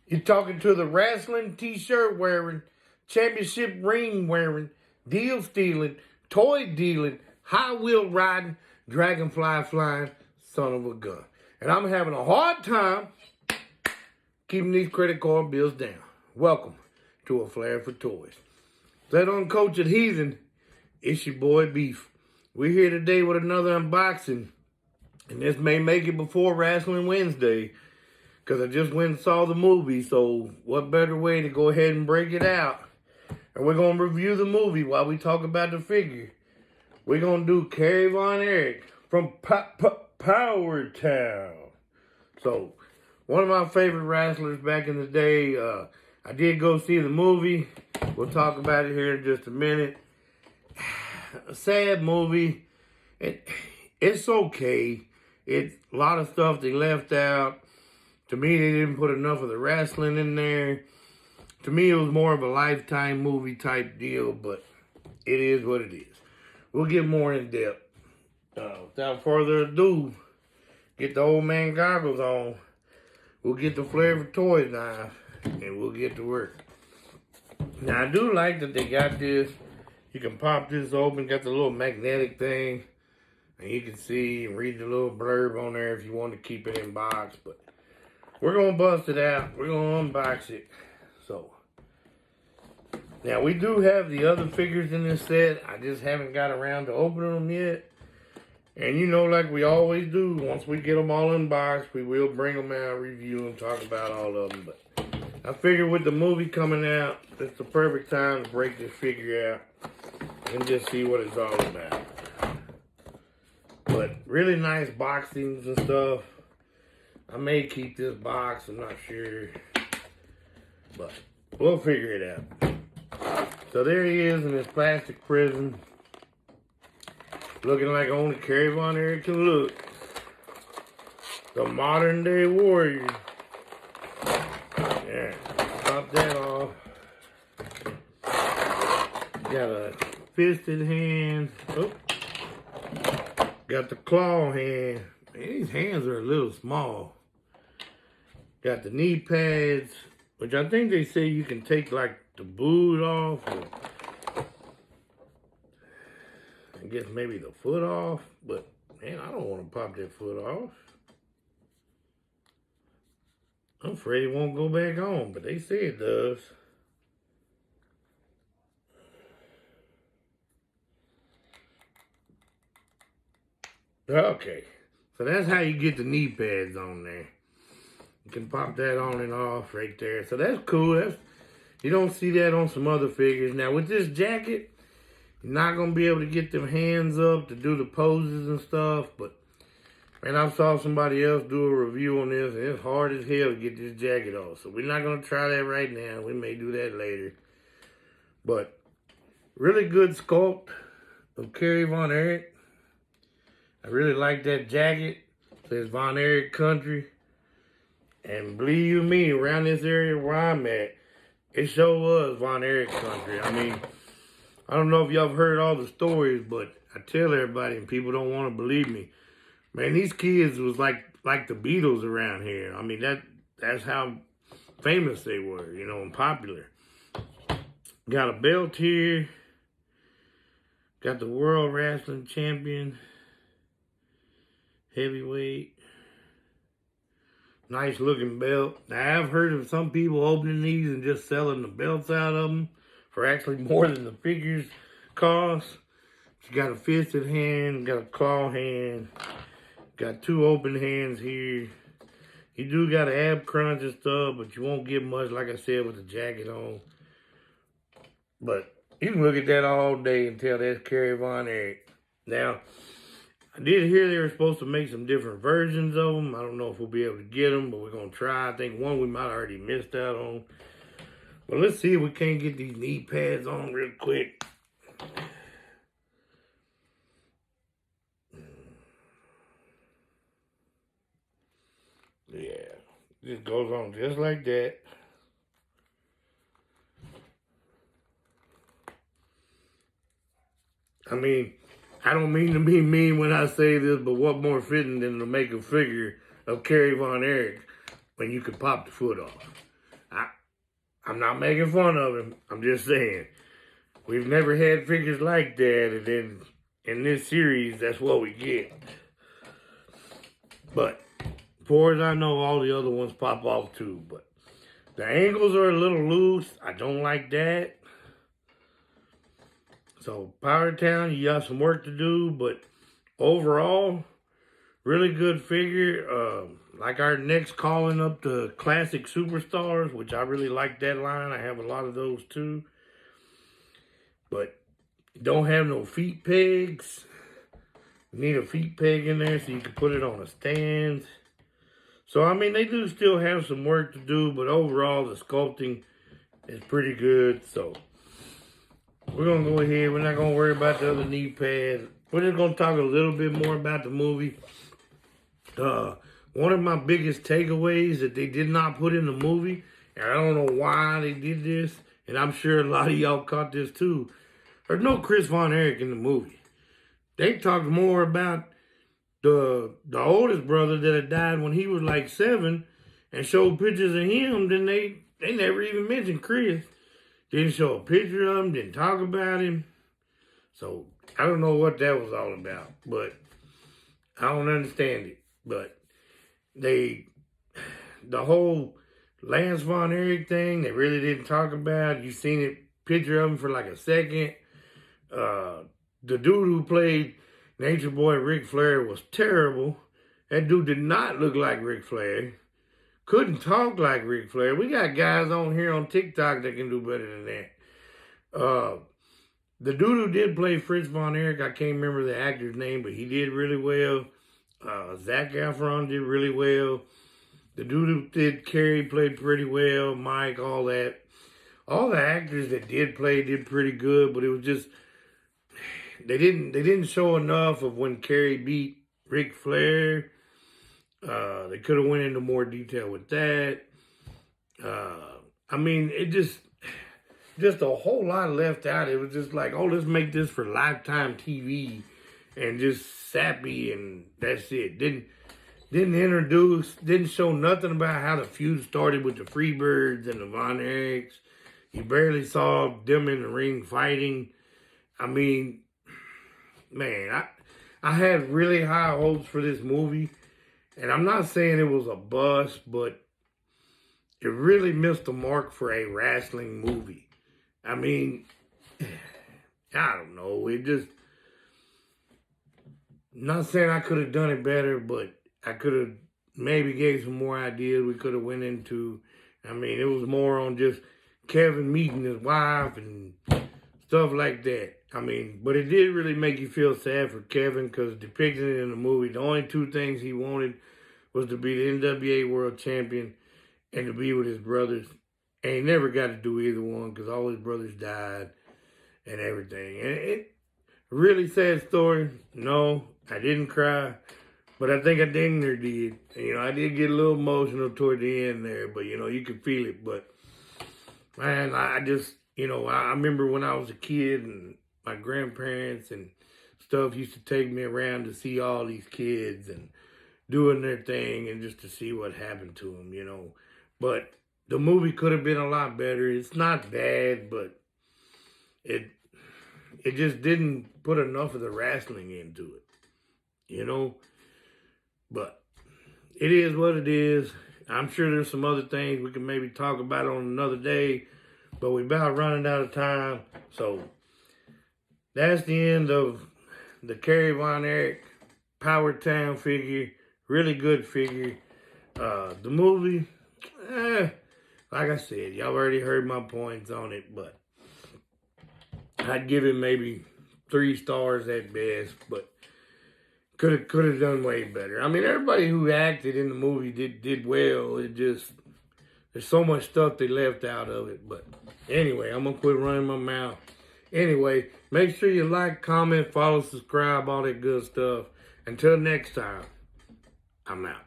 You're talking to the wrestling t-shirt wearing, championship ring wearing, deal stealing, toy dealing, high wheel riding, dragonfly flying son of a gun. And I'm having a hard time keeping these credit card bills down. Welcome to A Flair for Toys. That uncultured heathen, it's your boy Beef. We're here today with another unboxing. And this may make it before Wrestling Wednesday, because I just went and saw the movie, so what better way to go ahead and break it out? And we're going to review the movie while we talk about the figure. We're going to do Kerry Avon Erich from Power Town. So, one of my favorite wrestlers back in the day. I did go see the movie. We'll talk about it here in just a minute. A sad movie. It's okay. It's a lot of stuff they left out. To me, they didn't put enough of the wrestling in there. To me, it was more of a Lifetime movie type deal, but it is what it is. We'll get more in depth. Without further ado, get the old man goggles on. We'll get the Flair for Toys knife, and we'll get to work. Now, I do like that they got this. You can pop this open, got the little magnetic thing, and you can see and read the little blurb on there if you want to keep it in box, but we're going to bust it out. We're going to unbox it. So, now we do have the other figures in this set. I just haven't got around to opening them yet. And you know, like we always do, once we get them all unboxed, we will bring them out, review them, talk about all of them. But I figured with the movie coming out, it's the perfect time to break this figure out and just see what it's all about. But really nice boxings and stuff. I may keep this box, I'm not sure, but we'll figure it out. So there he is in his plastic prison, looking like only Kerry Avon Erich can look. The modern day warrior. Yeah, pop that off. Got a fisted hand. Oh, got the claw hand. Man, these hands are a little small. Got the knee pads, which I think they say you can take like the boot off. Or I guess maybe the foot off. But man, I don't want to pop that foot off. I'm afraid it won't go back on, but they say it does. Okay. So that's how you get the knee pads on there. You can pop that on and off right there. So that's cool. You don't see that on some other figures. Now with this jacket, you're not going to be able to get them hands up to do the poses and stuff. But, man, I saw somebody else do a review on this, and it's hard as hell to get this jacket off. So we're not going to try that right now. We may do that later. But really good sculpt of Kerry Avon Erich. I really like that jacket. It says Von Erich Country. And believe you me, around this area where I'm at, it sure was Von Erich Country. I mean, I don't know if y'all have heard all the stories, but I tell everybody and people don't want to believe me. Man, these kids was like the Beatles around here. I mean, that's how famous they were, you know, and popular. Got a belt here. Got the World Wrestling Champion. Heavyweight. Nice looking belt. Now, I've heard of some people opening these and just selling the belts out of them for actually more than the figures cost. You got a fisted hand, got a claw hand, got two open hands here. You do got an ab crunch and stuff, but you won't get much, like I said, with the jacket on. But you can look at that all day and tell that's Kerry Avon Erich. Now, I did hear they were supposed to make some different versions of them. I don't know if we'll be able to get them, but we're going to try. I think one we might have already missed out on. But let's see if we can't get these knee pads on real quick. Yeah, this goes on just like that. I mean, I don't mean to be mean when I say this, but what more fitting than to make a figure of Kerry Avon Erich when you can pop the foot off? I'm not making fun of him. I'm just saying. We've never had figures like that, and then in this series, that's what we get. But as far as I know, all the other ones pop off too. But the angles are a little loose. I don't like that. So Power Town, you got some work to do, but overall, really good figure. Like our next calling up the classic superstars, which I really like that line. I have a lot of those too. But don't have no feet pegs. You need a feet peg in there so you can put it on a stand. So, I mean, they do still have some work to do, but overall, the sculpting is pretty good. So, we're going to go ahead. We're not going to worry about the other knee pads. We're just going to talk a little bit more about the movie. One of my biggest takeaways that they did not put in the movie, and I don't know why they did this, and I'm sure a lot of y'all caught this too. There's no Chris Von Erich in the movie. They talked more about the oldest brother that had died when he was like 7 and showed pictures of him. Then they never even mentioned Chris. Didn't show a picture of him, didn't talk about him. So I don't know what that was all about, but I don't understand it. But the whole Lance Von Erich thing, they really didn't talk about. You seen a picture of him for like a second. The dude who played Nature Boy Ric Flair was terrible. That dude did not look like Ric Flair. Couldn't talk like Ric Flair. We got guys on here on TikTok that can do better than that. The dude who did play Fritz Von Erich, I can't remember the actor's name, but he did really well. Zac Efron did really well. The dude who did Kerry played pretty well. Mike, all that. All the actors that did play did pretty good, but it was just they didn't show enough of when Kerry beat Ric Flair. They could have went into more detail with that. I mean, it just a whole lot left out. It was just like, oh, let's make this for Lifetime TV and just sappy, and that's it. Didn't introduce, didn't show nothing about how the feud started with the Freebirds and the Von Erichs. You barely saw them in the ring fighting. I mean, man, I had really high hopes for this movie. And I'm not saying it was a bust, but it really missed the mark for a wrestling movie. I mean, I don't know. It just, not saying I could have done it better, but I could have maybe gave some more ideas we could have went into. I mean, it was more on just Kevin meeting his wife and stuff like that. I mean, but it did really make you feel sad for Kevin because depicted in the movie, the only two things he wanted was to be the NWA World Champion and to be with his brothers. And he never got to do either one because all his brothers died and everything. And it really sad story. No, I didn't cry, but I think I dang near did. You know, I did get a little emotional toward the end there, but you know, you could feel it. But man, I just, you know, I remember when I was a kid and my grandparents and stuff used to take me around to see all these kids and doing their thing and just to see what happened to them, you know. But the movie could have been a lot better. It's not bad, but it just didn't put enough of the wrestling into it, you know. But it is what it is. I'm sure there's some other things we can maybe talk about on another day, but we're about running out of time. So that's the end of the Kerry Von Erich Power Town figure. Really good figure. The movie, like I said, y'all already heard my points on it, but I'd give it maybe 3 stars at best, but could have done way better. I mean, everybody who acted in the movie did well. It just, there's so much stuff they left out of it. But anyway, I'm going to quit running my mouth. Anyway, make sure you like, comment, follow, subscribe, all that good stuff. Until next time, I'm out.